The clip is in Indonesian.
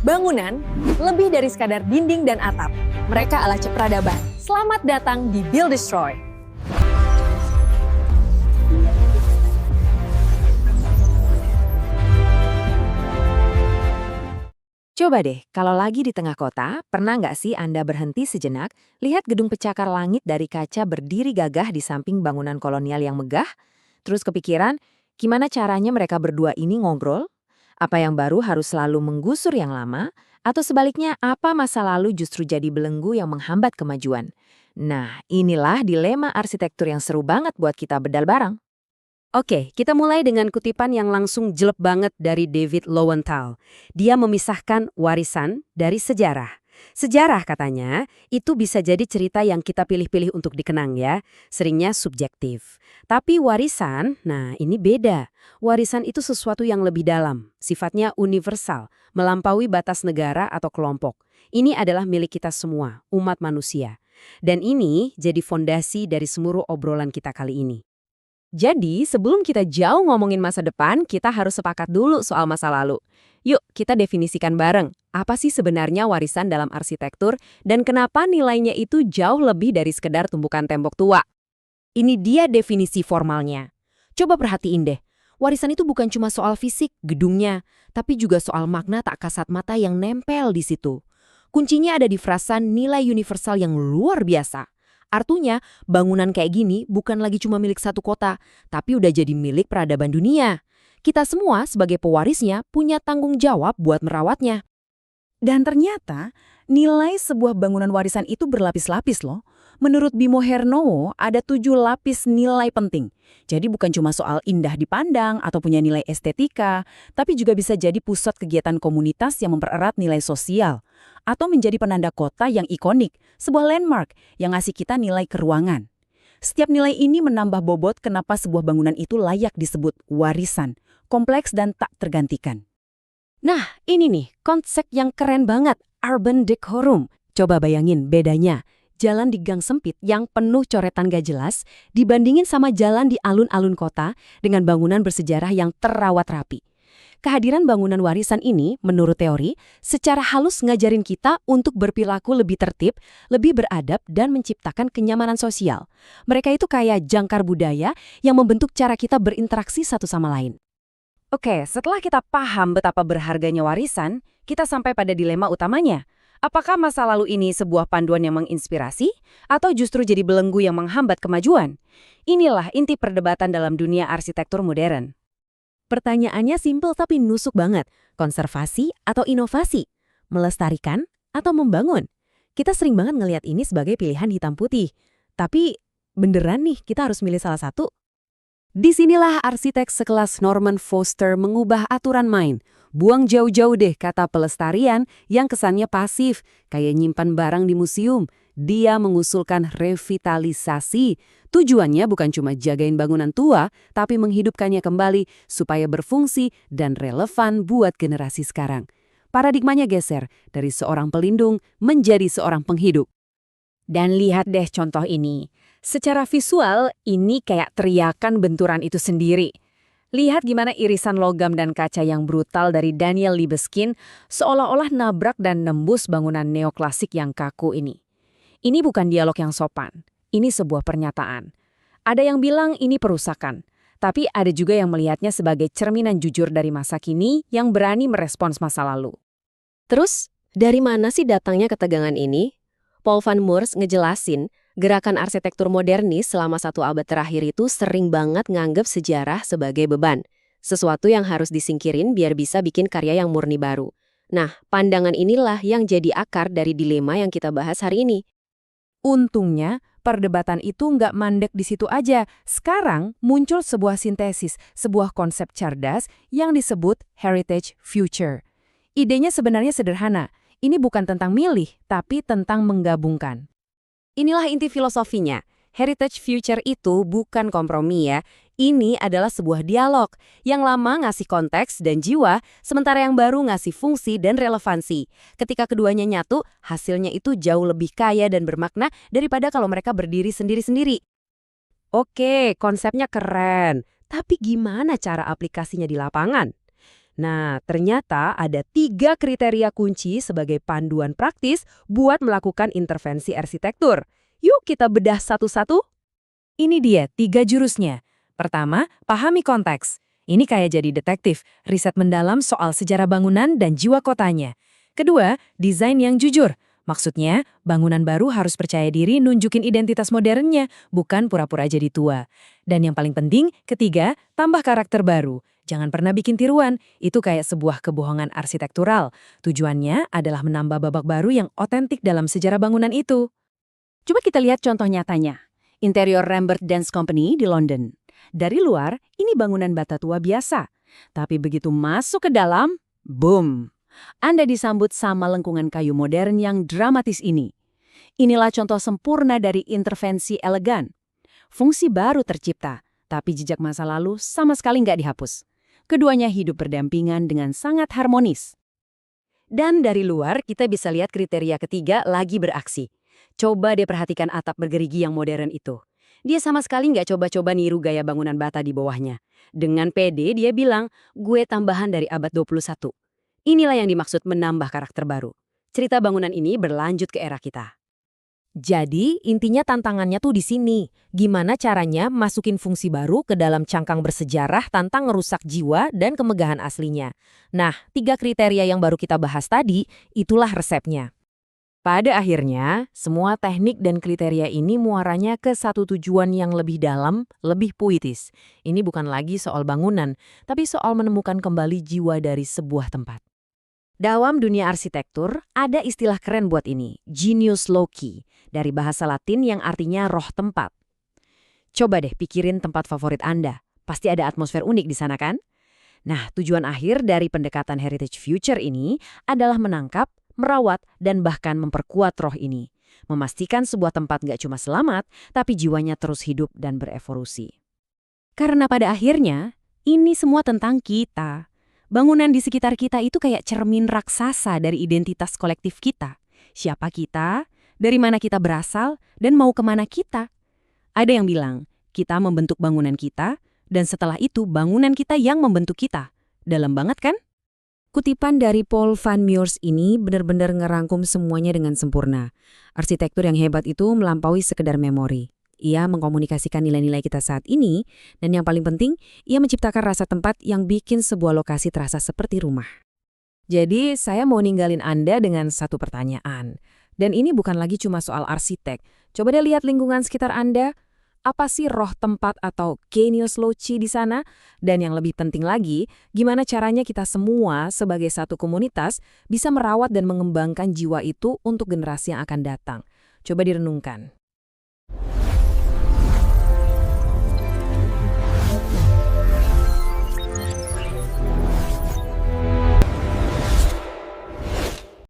Bangunan lebih dari sekadar dinding dan atap. Mereka adalah peradaban. Selamat datang di Build Destroy. Coba deh, kalau lagi di tengah kota, pernah nggak sih Anda berhenti sejenak, lihat gedung pecakar langit dari kaca berdiri gagah di samping bangunan kolonial yang megah? Terus kepikiran, gimana caranya mereka berdua ini ngobrol? Apa yang baru harus selalu menggusur yang lama? Atau sebaliknya, apa masa lalu justru jadi belenggu yang menghambat kemajuan? Nah, inilah dilema arsitektur yang seru banget buat kita bedal bareng. Oke, kita mulai dengan kutipan yang langsung jelek banget dari David Lowenthal. Dia memisahkan warisan dari sejarah. Sejarah katanya, itu bisa jadi cerita yang kita pilih-pilih untuk dikenang ya, seringnya subjektif. Tapi warisan, nah ini beda. Warisan itu sesuatu yang lebih dalam, sifatnya universal, melampaui batas negara atau kelompok. Ini adalah milik kita semua, umat manusia. Dan ini jadi fondasi dari seluruh obrolan kita kali ini. Jadi, sebelum kita jauh ngomongin masa depan, kita harus sepakat dulu soal masa lalu. Yuk, kita definisikan bareng. Apa sih sebenarnya warisan dalam arsitektur dan kenapa nilainya itu jauh lebih dari sekedar tumpukan tembok tua? Ini dia definisi formalnya. Coba perhatiin deh, warisan itu bukan cuma soal fisik, gedungnya, tapi juga soal makna tak kasat mata yang nempel di situ. Kuncinya ada di frasa nilai universal yang luar biasa. Artinya, bangunan kayak gini bukan lagi cuma milik satu kota, tapi udah jadi milik peradaban dunia. Kita semua sebagai pewarisnya punya tanggung jawab buat merawatnya. Dan ternyata, nilai sebuah bangunan warisan itu berlapis-lapis loh. Menurut Bimo Hernowo, ada 7 lapis nilai penting. Jadi bukan cuma soal indah dipandang atau punya nilai estetika, tapi juga bisa jadi pusat kegiatan komunitas yang mempererat nilai sosial. Atau menjadi penanda kota yang ikonik, sebuah landmark yang ngasih kita nilai keruangan. Setiap nilai ini menambah bobot kenapa sebuah bangunan itu layak disebut warisan, kompleks dan tak tergantikan. Nah, ini nih, konsep yang keren banget, urban decorum. Coba bayangin bedanya. Jalan di gang sempit yang penuh coretan gak jelas dibandingin sama jalan di alun-alun kota dengan bangunan bersejarah yang terawat rapi. Kehadiran bangunan warisan ini, menurut teori, secara halus ngajarin kita untuk berperilaku lebih tertib, lebih beradab, dan menciptakan kenyamanan sosial. Mereka itu kayak jangkar budaya yang membentuk cara kita berinteraksi satu sama lain. Oke, setelah kita paham betapa berharganya warisan, kita sampai pada dilema utamanya. Apakah masa lalu ini sebuah panduan yang menginspirasi, atau justru jadi belenggu yang menghambat kemajuan? Inilah inti perdebatan dalam dunia arsitektur modern. Pertanyaannya simpel tapi nusuk banget. Konservasi atau inovasi? Melestarikan atau membangun? Kita sering banget ngelihat ini sebagai pilihan hitam putih. Tapi beneran nih kita harus milih salah satu? Disinilah arsitek sekelas Norman Foster mengubah aturan main. Buang jauh-jauh deh kata pelestarian yang kesannya pasif, kayak nyimpan barang di museum. Dia mengusulkan revitalisasi. Tujuannya bukan cuma jagain bangunan tua, tapi menghidupkannya kembali supaya berfungsi dan relevan buat generasi sekarang. Paradigmanya geser dari seorang pelindung menjadi seorang penghidup. Dan lihat deh contoh ini. Secara visual, ini kayak teriakan benturan itu sendiri. Lihat gimana irisan logam dan kaca yang brutal dari Daniel Libeskind seolah-olah nabrak dan nembus bangunan neoklasik yang kaku ini. Ini bukan dialog yang sopan, ini sebuah pernyataan. Ada yang bilang ini perusakan, tapi ada juga yang melihatnya sebagai cerminan jujur dari masa kini yang berani merespons masa lalu. Terus, dari mana sih datangnya ketegangan ini? Paul van Moers ngejelasin, gerakan arsitektur modernis selama 1 abad terakhir itu sering banget nganggep sejarah sebagai beban. Sesuatu yang harus disingkirin biar bisa bikin karya yang murni baru. Nah, pandangan inilah yang jadi akar dari dilema yang kita bahas hari ini. Untungnya, perdebatan itu nggak mandek di situ aja. Sekarang muncul sebuah sintesis, sebuah konsep cerdas yang disebut heritage future. Idenya sebenarnya sederhana. Ini bukan tentang milih, tapi tentang menggabungkan. Inilah inti filosofinya. Heritage future itu bukan kompromi ya. Ini adalah sebuah dialog. Yang lama ngasih konteks dan jiwa, sementara yang baru ngasih fungsi dan relevansi. Ketika keduanya nyatu, hasilnya itu jauh lebih kaya dan bermakna daripada kalau mereka berdiri sendiri-sendiri. Oke, konsepnya keren. Tapi gimana cara aplikasinya di lapangan? Nah, ternyata ada 3 kriteria kunci sebagai panduan praktis buat melakukan intervensi arsitektur. Yuk kita bedah satu-satu. Ini dia 3 jurusnya. Pertama, pahami konteks. Ini kayak jadi detektif, riset mendalam soal sejarah bangunan dan jiwa kotanya. Kedua, desain yang jujur. Maksudnya, bangunan baru harus percaya diri nunjukin identitas modernnya, bukan pura-pura jadi tua. Dan yang paling penting, ketiga, tambah karakter baru. Jangan pernah bikin tiruan, itu kayak sebuah kebohongan arsitektural. Tujuannya adalah menambah babak baru yang otentik dalam sejarah bangunan itu. Coba kita lihat contoh nyatanya. Interior Rambert Dance Company di London. Dari luar, ini bangunan bata tua biasa. Tapi begitu masuk ke dalam, boom! Anda disambut sama lengkungan kayu modern yang dramatis ini. Inilah contoh sempurna dari intervensi elegan. Fungsi baru tercipta, tapi jejak masa lalu sama sekali nggak dihapus. Keduanya hidup berdampingan dengan sangat harmonis. Dan dari luar kita bisa lihat kriteria ketiga lagi beraksi. Coba deh perhatikan atap bergerigi yang modern itu. Dia sama sekali nggak coba-coba niru gaya bangunan bata di bawahnya. Dengan pede dia bilang, gue tambahan dari abad 21. Inilah yang dimaksud menambah karakter baru. Cerita bangunan ini berlanjut ke era kita. Jadi, intinya tantangannya tuh di sini. Gimana caranya masukin fungsi baru ke dalam cangkang bersejarah tanpa ngerusak jiwa dan kemegahan aslinya. Nah, 3 kriteria yang baru kita bahas tadi, itulah resepnya. Pada akhirnya, semua teknik dan kriteria ini muaranya ke satu tujuan yang lebih dalam, lebih puitis. Ini bukan lagi soal bangunan, tapi soal menemukan kembali jiwa dari sebuah tempat. Dalam dunia arsitektur, ada istilah keren buat ini, genius loci, dari bahasa Latin yang artinya roh tempat. Coba deh pikirin tempat favorit Anda, pasti ada atmosfer unik di sana kan? Nah, tujuan akhir dari pendekatan heritage future ini adalah menangkap, merawat, dan bahkan memperkuat roh ini. Memastikan sebuah tempat nggak cuma selamat, tapi jiwanya terus hidup dan berevolusi. Karena pada akhirnya, ini semua tentang kita. Bangunan di sekitar kita itu kayak cermin raksasa dari identitas kolektif kita. Siapa kita, dari mana kita berasal, dan mau kemana kita. Ada yang bilang, kita membentuk bangunan kita, dan setelah itu bangunan kita yang membentuk kita. Dalam banget kan? Kutipan dari Paul van Muurs ini benar-benar ngerangkum semuanya dengan sempurna. Arsitektur yang hebat itu melampaui sekedar memori. Ia mengkomunikasikan nilai-nilai kita saat ini, dan yang paling penting, ia menciptakan rasa tempat yang bikin sebuah lokasi terasa seperti rumah. Jadi, saya mau ninggalin Anda dengan satu pertanyaan. Dan ini bukan lagi cuma soal arsitek. Coba deh lihat lingkungan sekitar Anda. Apa sih roh tempat atau genius loci di sana? Dan yang lebih penting lagi, gimana caranya kita semua sebagai satu komunitas bisa merawat dan mengembangkan jiwa itu untuk generasi yang akan datang? Coba direnungkan.